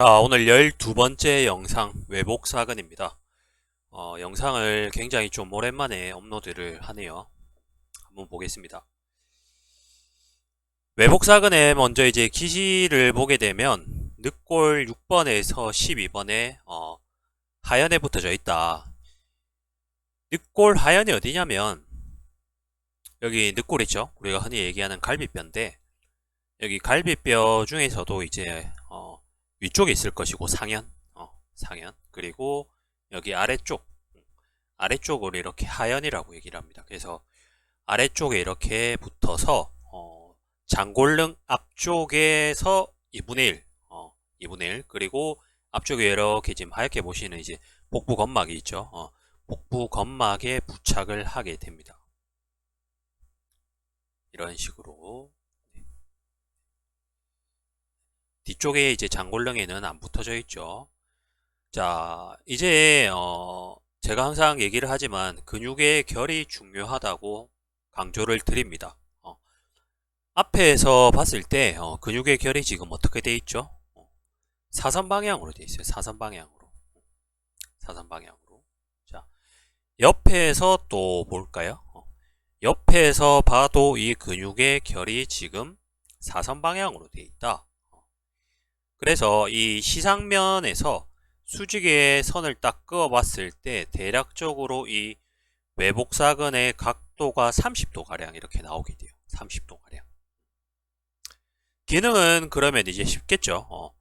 오늘 12번째 영상 외복사근입니다. 영상을 굉장히 좀 오랜만에 업로드를 하네요. 한번 보겠습니다. 외복사근에 먼저 이제 기시를 보게 되면 늑골 6번에서 12번에 하연에 붙어져 있다. 늑골 하연이 어디냐면 여기 늑골 있죠? 우리가 흔히 얘기하는 갈비뼈인데 여기 갈비뼈 중에서도 이제 위쪽에 있을 것이고 상현 그리고 여기 아래쪽으로 이렇게 하연이라고 얘기를 합니다. 그래서 아래쪽에 이렇게 붙어서 장골릉 앞쪽에서 2분의 1 2분의 1 그리고 앞쪽에 이렇게 지금 하얗게 보시는 이제 복부 건막이 있죠. 복부 건막에 부착을 하게 됩니다. 이런 식으로 뒤쪽에 이제 장골릉에는 안 붙어져 있죠. 자, 이제 제가 항상 얘기를 하지만 근육의 결이 중요하다고 강조를 드립니다. 앞에서 봤을 때 근육의 결이 지금 어떻게 돼 있죠? 사선 방향으로 돼 있어요. 사선 방향으로. 사선 방향으로. 자, 옆에서 또 볼까요? 옆에서 봐도 이 근육의 결이 지금 사선 방향으로 돼 있다. 그래서 이 시상면에서 수직의 선을 딱 그어 봤을 때 대략적으로 이 외복사근의 각도가 30도 가량 이렇게 나오게 돼요. 30도 가량. 기능은 그러면 이제 쉽겠죠.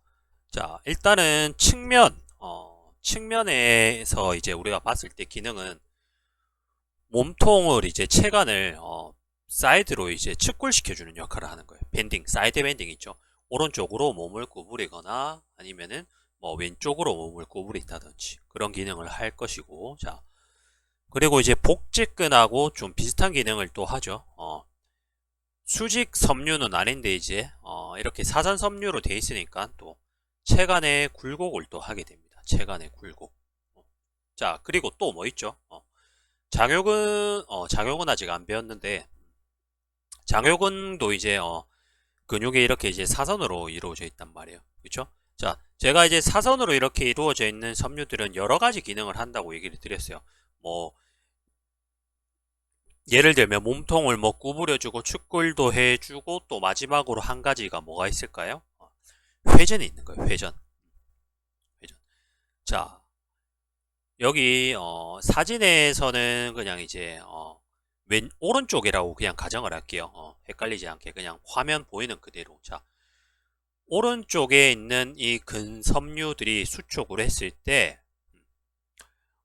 자, 일단은 측면에서 이제 우리가 봤을 때 기능은 몸통을 이제 체간을 사이드로 이제 측굴시켜주는 역할을 하는 거예요. 사이드 밴딩 있죠. 오른쪽으로 몸을 구부리거나 아니면은 뭐 왼쪽으로 몸을 구부린다든지 그런 기능을 할 것이고, 자, 그리고 이제 복직근하고 좀 비슷한 기능을 또 하죠. 수직 섬유는 아닌데 이제 이렇게 사선 섬유로 돼 있으니까 또 체간의 굴곡을 또 하게 됩니다. 체간의 굴곡. 자, 그리고 또 뭐 있죠? 장요근 아직 안 배웠는데 장요근도 이제 근육이 이렇게 이제 사선으로 이루어져 있단 말이에요. 그렇죠? 자, 제가 이제 사선으로 이렇게 이루어져 있는 섬유들은 여러 가지 기능을 한다고 얘기를 드렸어요. 뭐 예를 들면 몸통을 뭐 구부려주고 축굴도 해주고 또 마지막으로 한 가지가 뭐가 있을까요? 회전이 있는 거예요. 회전. 회전. 자, 여기 사진에서는 그냥 이제 오른쪽이라고 그냥 가정을 할게요. 헷갈리지 않게 그냥 화면 보이는 그대로. 자, 오른쪽에 있는 이 근섬유들이 수축을 했을 때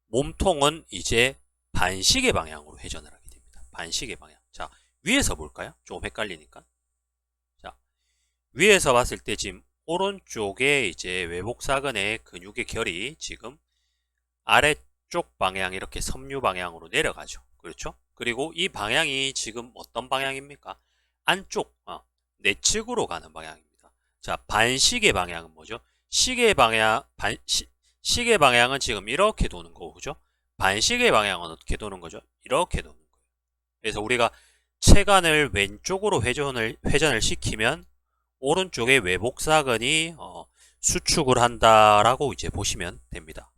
몸통은 이제 반시계 방향으로 회전을 하게 됩니다. 반시계 방향. 자, 위에서 볼까요? 조금 헷갈리니까. 자, 위에서 봤을 때 지금 오른쪽에 이제 외복사근의 근육의 결이 지금 아래쪽 방향 이렇게 섬유 방향으로 내려가죠. 그렇죠? 그리고 이 방향이 지금 어떤 방향입니까? 안쪽, 내측으로 가는 방향입니다. 자, 반시계 방향은 뭐죠? 시계 방향은 지금 이렇게 도는 거고, 그죠? 반시계 방향은 어떻게 도는 거죠? 이렇게 도는 거예요. 그래서 우리가 체간을 왼쪽으로 회전을 시키면 오른쪽의 외복사근이 수축을 한다라고 이제 보시면 됩니다.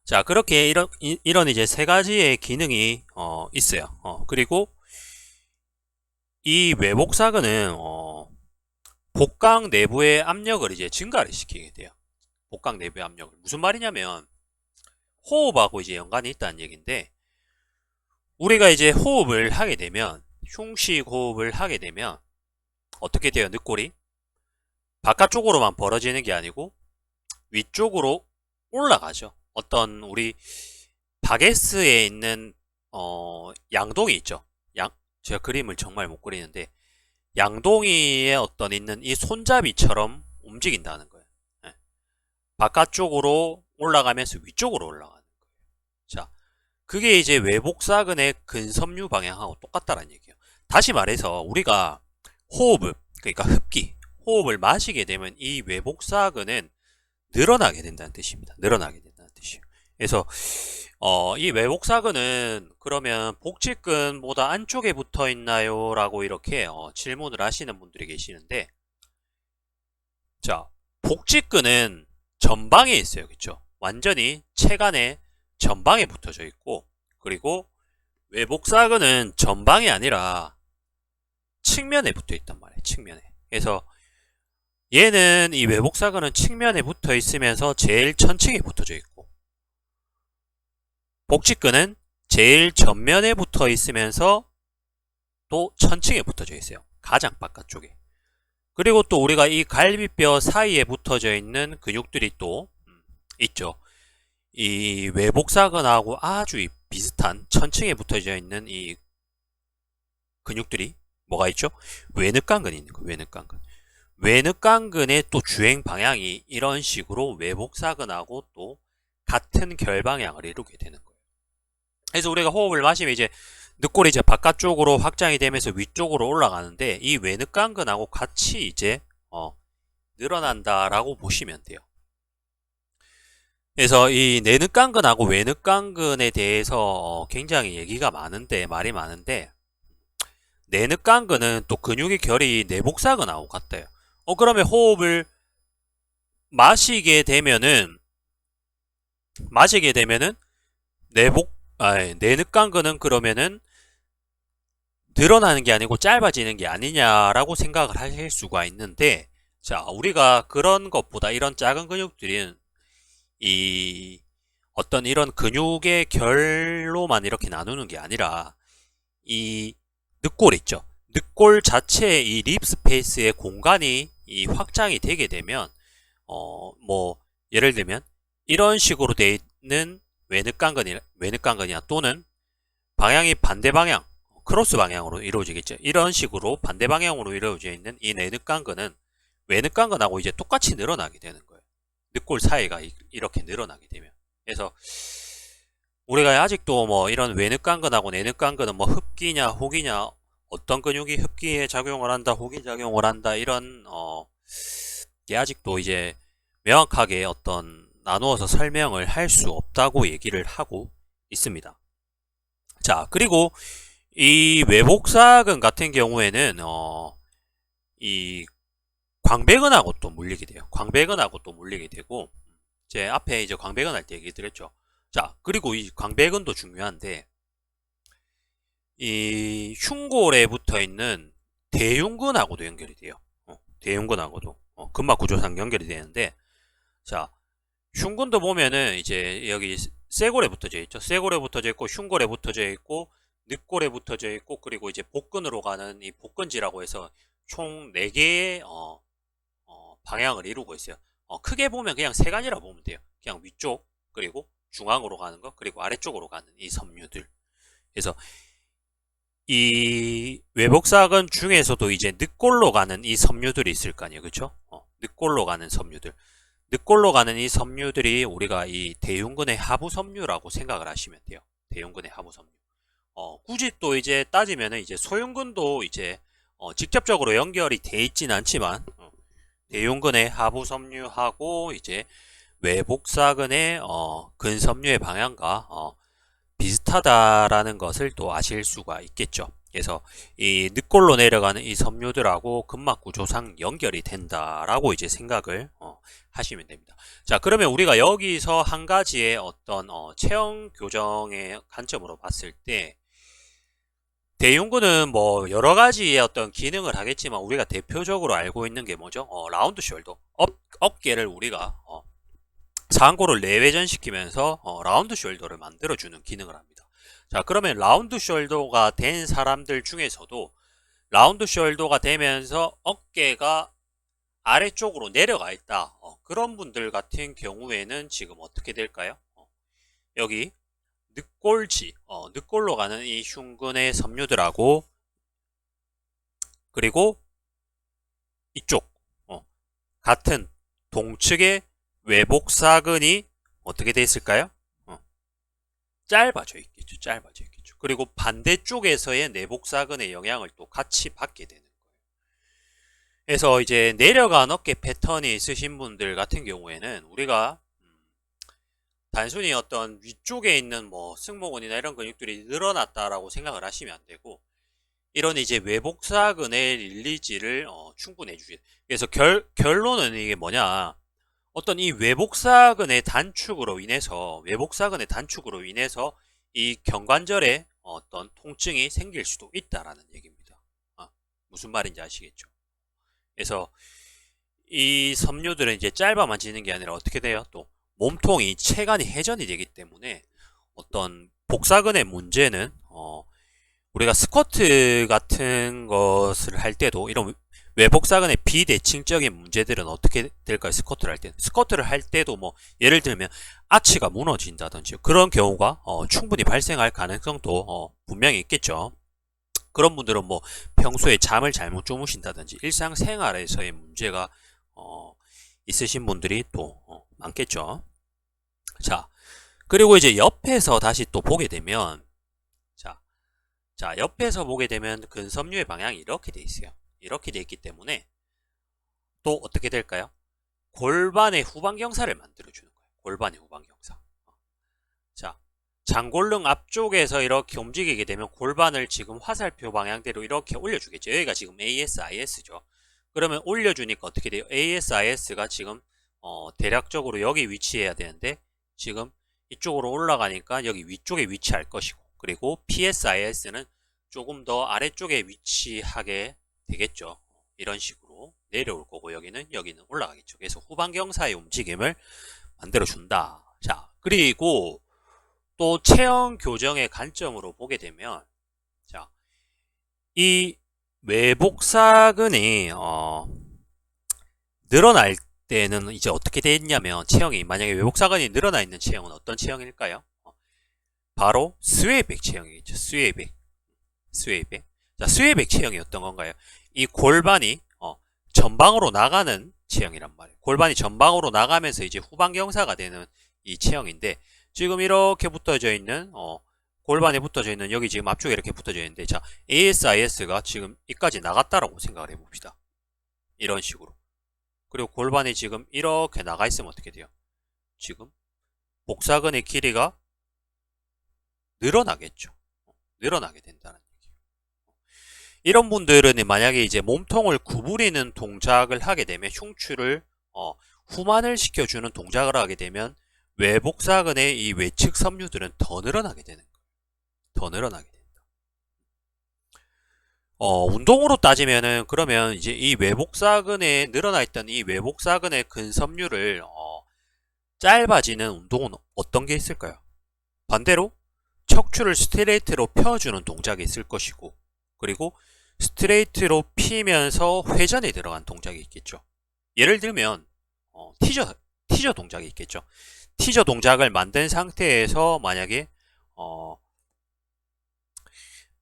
자, 그렇게 이런 이제 세 가지의 기능이 있어요. 그리고 이 외복사근은 복강 내부의 압력을 이제 증가를 시키게 돼요. 복강 내부의 압력을. 무슨 말이냐면 호흡하고 이제 연관이 있다는 얘기인데, 우리가 이제 호흡을 하게 되면 흉식 호흡을 하게 되면 어떻게 돼요? 늑골이 바깥쪽으로만 벌어지는 게 아니고 위쪽으로 올라가죠. 어떤 우리 바게스에 있는 양동이 있죠. 제가 그림을 정말 못 그리는데 양동이에 어떤 있는 이 손잡이처럼 움직인다는 거예요. 네. 바깥쪽으로 올라가면서 위쪽으로 올라가는 거예요. 자, 그게 이제 외복사근의 근섬유 방향하고 똑같다는 얘기예요. 다시 말해서 우리가 그러니까 호흡을 마시게 되면 이 외복사근은 늘어나게 된다는 뜻입니다. 늘어나게 된다는 뜻이에요. 그래서 이 외복사근은 그러면 복직근보다 안쪽에 붙어 있나요? 라고 이렇게 질문을 하시는 분들이 계시는데, 자, 복직근은 전방에 있어요. 그쵸? 완전히 체간의 전방에 붙어져 있고, 그리고 외복사근은 전방이 아니라 측면에 붙어 있단 말이에요. 측면에. 그래서 얘는 이 외복사근은 측면에 붙어 있으면서 제일 천층에 붙어져 있고, 복직근은 제일 전면에 붙어 있으면서 또 천층에 붙어져 있어요. 가장 바깥쪽에. 그리고 또 우리가 이 갈비뼈 사이에 붙어져 있는 근육들이 또 있죠. 이 외복사근하고 아주 비슷한 천층에 붙어져 있는 이 근육들이 뭐가 있죠? 외늑간근이 있는 거예요. 외늑간근. 외늑간근의 또 주행 방향이 이런 식으로 외복사근하고 또 같은 결방향을 이루게 되는 거예요. 그래서 우리가 호흡을 마시면 이제 늑골이 이제 바깥쪽으로 확장이 되면서 위쪽으로 올라가는데 이 외늑간근하고 같이 이제 늘어난다라고 보시면 돼요. 그래서 이 내늑간근하고 외늑간근에 대해서 굉장히 얘기가 많은데 말이 많은데 내늑간근은 또 근육의 결이 내복사근하고 같대요. 그러면 호흡을 마시게 되면은 내늑간근은 그러면은 늘어나는 게 아니고 짧아지는 게 아니냐라고 생각을 하실 수가 있는데, 자, 우리가 그런 것보다 이런 작은 근육들은 이 어떤 이런 근육의 결로만 이렇게 나누는 게 아니라 이 늑골 있죠. 늑골 자체의 이 립 스페이스의 공간이 이 확장이 되게 되면 뭐 예를 들면 이런 식으로 돼 있는 외늑간근이나 또는 방향이 반대 방향, 크로스 방향으로 이루어지겠죠. 이런 식으로 반대 방향으로 이루어져 있는 이 내늑간근은 외늑간근하고 이제 똑같이 늘어나게 되는 거예요. 늑골 사이가 이렇게 늘어나게 되면. 그래서 우리가 아직도 뭐 이런 외늑간근하고 내늑간근은 뭐 흡기냐 혹이냐 어떤 근육이 흡기에 작용을 한다 혹이 작용을 한다 이런 게 아직도 이제 명확하게 어떤 나누어서 설명을 할 수 없다고 얘기를 하고 있습니다. 자, 그리고 이 외복사근 같은 경우에는 이 광배근하고 또 물리게 돼요. 광배근하고 또 물리게 되고, 제 앞에 이제 광배근 할 때 얘기 드렸죠. 자, 그리고 이 광배근도 중요한데 이 흉골에 붙어 있는 대흉근하고도 연결이 돼요. 대흉근하고도 근막 구조상 연결이 되는데, 자, 흉근도 보면은 이제 여기 쇄골에 붙어져 있죠. 쇄골에 붙어져 있고 흉골에 붙어져 있고 늑골에 붙어져 있고 그리고 이제 복근으로 가는 이 복근지라고 해서 총 4개의 방향을 이루고 있어요. 크게 보면 그냥 세 가지라 보면 돼요. 그냥 위쪽 그리고 중앙으로 가는 거 그리고 아래쪽으로 가는 이 섬유들. 그래서 이 외복사근 중에서도 이제 늑골로 가는 이 섬유들이 있을 거 아니에요. 그쵸? 늑골로 가는 섬유들. 늑골로 가는 이 섬유들이 우리가 이 대흉근의 하부 섬유라고 생각을 하시면 돼요. 대흉근의 하부 섬유. 굳이 또 이제 따지면은 이제 소흉근도 이제 직접적으로 연결이 돼 있진 않지만 대흉근의 하부 섬유하고 이제 외복사근의 근섬유의 방향과 비슷하다라는 것을 또 아실 수가 있겠죠. 그래서 이 늑골로 내려가는 이 섬유들하고 근막 구조상 연결이 된다라고 이제 생각을 하시면 됩니다. 자, 그러면 우리가 여기서 한 가지의 어떤 체형 교정의 관점으로 봤을 때 대흉근은 뭐 여러 가지의 어떤 기능을 하겠지만 우리가 대표적으로 알고 있는 게 뭐죠? 라운드 숄더, 어깨를 우리가 상고를 내외전시키면서 라운드 숄더를 만들어주는 기능을 합니다. 자, 그러면 라운드 숄더가 된 사람들 중에서도 라운드 숄더가 되면서 어깨가 아래쪽으로 내려가 있다. 그런 분들 같은 경우에는 지금 어떻게 될까요? 여기 늑골지, 늑골로 가는 이 흉근의 섬유들하고 그리고 이쪽 같은 동측의 외복사근이 어떻게 돼 있을까요? 짧아져 있겠죠. 짧아져 있겠죠. 그리고 반대쪽에서의 내복사근의 영향을 또 같이 받게 되는 거예요. 그래서 이제 내려간 어깨 패턴이 있으신 분들 같은 경우에는 우리가 단순히 어떤 위쪽에 있는 뭐 승모근이나 이런 근육들이 늘어났다라고 생각을 하시면 안 되고 이런 이제 외복사근의 릴리지를 충분히 해주셔야 돼요. 그래서 결론은 이게 뭐냐? 어떤 이 외복사근의 단축으로 인해서 이 경관절에 어떤 통증이 생길 수도 있다라는 얘기입니다. 무슨 말인지 아시겠죠? 그래서 이 섬유들은 이제 짧아만 지는 게 아니라 어떻게 돼요? 또 몸통이 체관이 회전이 되기 때문에 어떤 복사근의 문제는 우리가 스쿼트 같은 것을 할 때도 이런 외복사근의 비대칭적인 문제들은 어떻게 될까요? 스쿼트를 할 때. 스쿼트를 할 때도 뭐 예를 들면 아치가 무너진다든지 그런 경우가 충분히 발생할 가능성도 분명히 있겠죠. 그런 분들은 뭐 평소에 잠을 잘못 주무신다든지 일상생활에서의 문제가 있으신 분들이 또 많겠죠. 자, 그리고 이제 옆에서 다시 또 보게 되면 자, 옆에서 보게 되면 근섬유의 방향이 이렇게 돼 있어요. 이렇게 돼 있기 때문에 또 어떻게 될까요? 골반의 후방경사를 만들어주는 거예요. 골반의 후방경사. 자, 장골릉 앞쪽에서 이렇게 움직이게 되면 골반을 지금 화살표 방향대로 이렇게 올려주겠죠. 여기가 지금 ASIS죠. 그러면 올려주니까 어떻게 돼요? ASIS가 지금 대략적으로 여기 위치해야 되는데 지금 이쪽으로 올라가니까 여기 위쪽에 위치할 것이고, 그리고 PSIS는 조금 더 아래쪽에 위치하게 되겠죠. 이런 식으로 내려올 거고 여기는 올라가겠죠. 그래서 후방경사의 움직임을 만들어준다. 자, 그리고 또 체형 교정의 관점으로 보게 되면 자, 이 외복사근이 늘어날 때는 이제 어떻게 되냐면 체형이 만약에 외복사근이 늘어나 있는 체형은 어떤 체형일까요? 바로 스웨이백 체형이겠죠. 스웨이백. 자, 스웨이백 체형이 어떤 건가요? 이 골반이 전방으로 나가는 체형이란 말이에요. 골반이 전방으로 나가면서 이제 후방경사가 되는 이 체형인데 지금 이렇게 붙어져 있는 골반에 붙어져 있는 여기 지금 앞쪽에 이렇게 붙어져 있는데 자, ASIS가 지금 이까지 나갔다라고 생각을 해봅시다. 이런 식으로. 그리고 골반이 지금 이렇게 나가 있으면 어떻게 돼요? 지금 복사근의 길이가 늘어나겠죠. 늘어나게 된다는 얘기예요. 이런 분들은 만약에 이제 몸통을 구부리는 동작을 하게 되면 흉추를 후만을 시켜주는 동작을 하게 되면 외복사근의 이 외측 섬유들은 더 늘어나게 되는 거예요. 더 늘어나게 된다. 운동으로 따지면은 그러면 이제 이 외복사근에 늘어나 있던 이 외복사근의 근섬유를 짧아지는 운동은 어떤 게 있을까요? 반대로 척추를 스트레이트로 펴주는 동작이 있을 것이고, 그리고 스트레이트로 피면서 회전에 들어간 동작이 있겠죠. 예를 들면 티저 동작이 있겠죠. 티저 동작을 만든 상태에서 만약에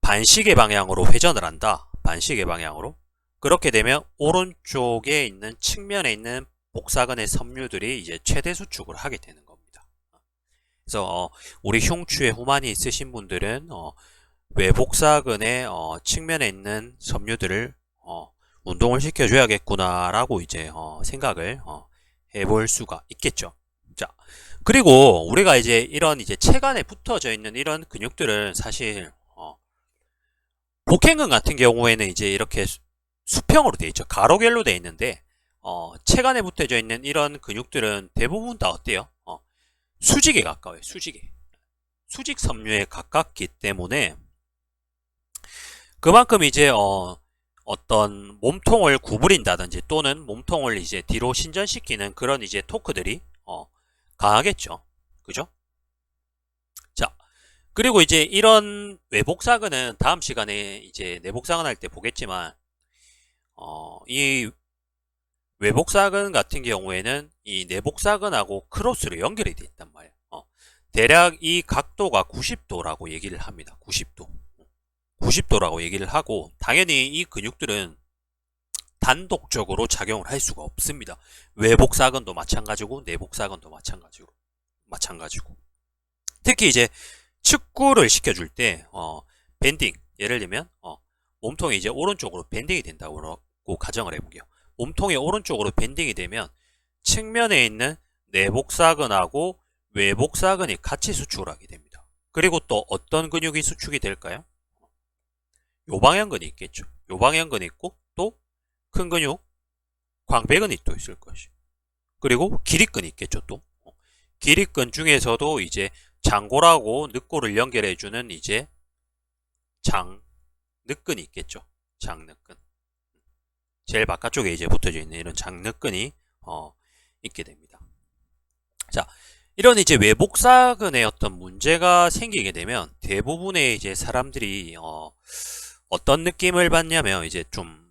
반시계 방향으로 회전을 한다. 반시계 방향으로. 그렇게 되면 오른쪽에 있는 측면에 있는 복사근의 섬유들이 이제 최대 수축을 하게 되는 겁니다. 그래서 우리 흉추에 후만이 있으신 분들은 외복사근의 측면에 있는 섬유들을 운동을 시켜줘야겠구나라고 이제 생각을 해볼 수가 있겠죠. 자, 그리고 우리가 이제 이런 이제 체관에 붙어져 있는 이런 근육들은 사실 복행근 같은 경우에는 이제 이렇게 수평으로 되어 있죠. 가로결로 되어 있는데 체관에 붙어져 있는 이런 근육들은 대부분 다 어때요? 수직에 가까워요. 수직 섬유에 가깝기 때문에 그만큼 이제 어떤 몸통을 구부린다든지 또는 몸통을 이제 뒤로 신전시키는 그런 이제 토크들이 강하겠죠. 그죠? 자, 그리고 이제 이런 외복사근은 다음 시간에 이제 내복사근 할 때 보겠지만 이 외복사근 같은 경우에는 이 내복사근하고 크로스로 연결이 되어 있단 말이에요. 대략 이 각도가 90도라고 얘기를 합니다. 90도라고 얘기를 하고 당연히 이 근육들은 단독적으로 작용을 할 수가 없습니다. 외복사근도 마찬가지고 내복사근도 마찬가지고 특히 이제 축구를 시켜줄 때 밴딩 예를 들면 몸통이 이제 오른쪽으로 밴딩이 된다고 가정을 해보게요. 몸통이 오른쪽으로 밴딩이 되면 측면에 있는 내복사근하고 외복사근이 같이 수축을 하게 됩니다. 그리고 또 어떤 근육이 수축이 될까요? 요방형근이 있겠죠. 요방형근이 있고 또 큰 근육 광배근이 또 있을 것이. 그리고 길이끈이 있겠죠, 또. 길이끈 중에서도 이제 장골하고 늑골을 연결해주는 이제 장늑근이 있겠죠. 장늑근. 제일 바깥쪽에 이제 붙어져 있는 이런 장늑근이 있게 됩니다. 자, 이런 이제 외복사근에 어떤 문제가 생기게 되면 대부분의 이제 사람들이 어떤 느낌을 받냐면 이제 좀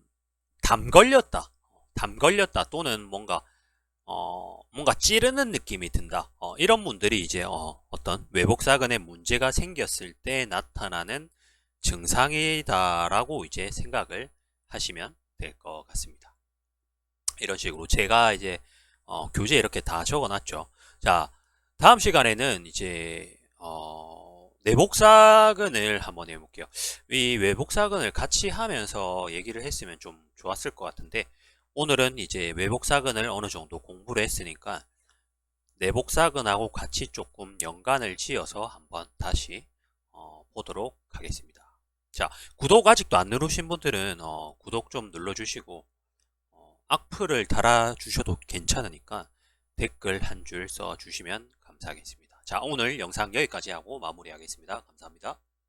담 걸렸다 또는 뭔가 찌르는 느낌이 든다. 이런 분들이 이제 어떤 외복사근에 문제가 생겼을 때 나타나는 증상이다라고 이제 생각을 하시면 될 것 같습니다. 이런 식으로 제가 이제 교재에 이렇게 다 적어놨죠. 자, 다음 시간에는 이제 내복사근을 한번 해볼게요. 이 외복사근을 같이 하면서 얘기를 했으면 좀 좋았을 것 같은데 오늘은 이제 외복사근을 어느 정도 공부를 했으니까 내복사근하고 같이 조금 연관을 지어서 한번 다시 보도록 하겠습니다. 자, 구독 아직도 안 누르신 분들은 구독 좀 눌러주시고 악플을 달아주셔도 괜찮으니까 댓글 한 줄 써주시면 감사하겠습니다. 자, 오늘 영상 여기까지 하고 마무리하겠습니다. 감사합니다.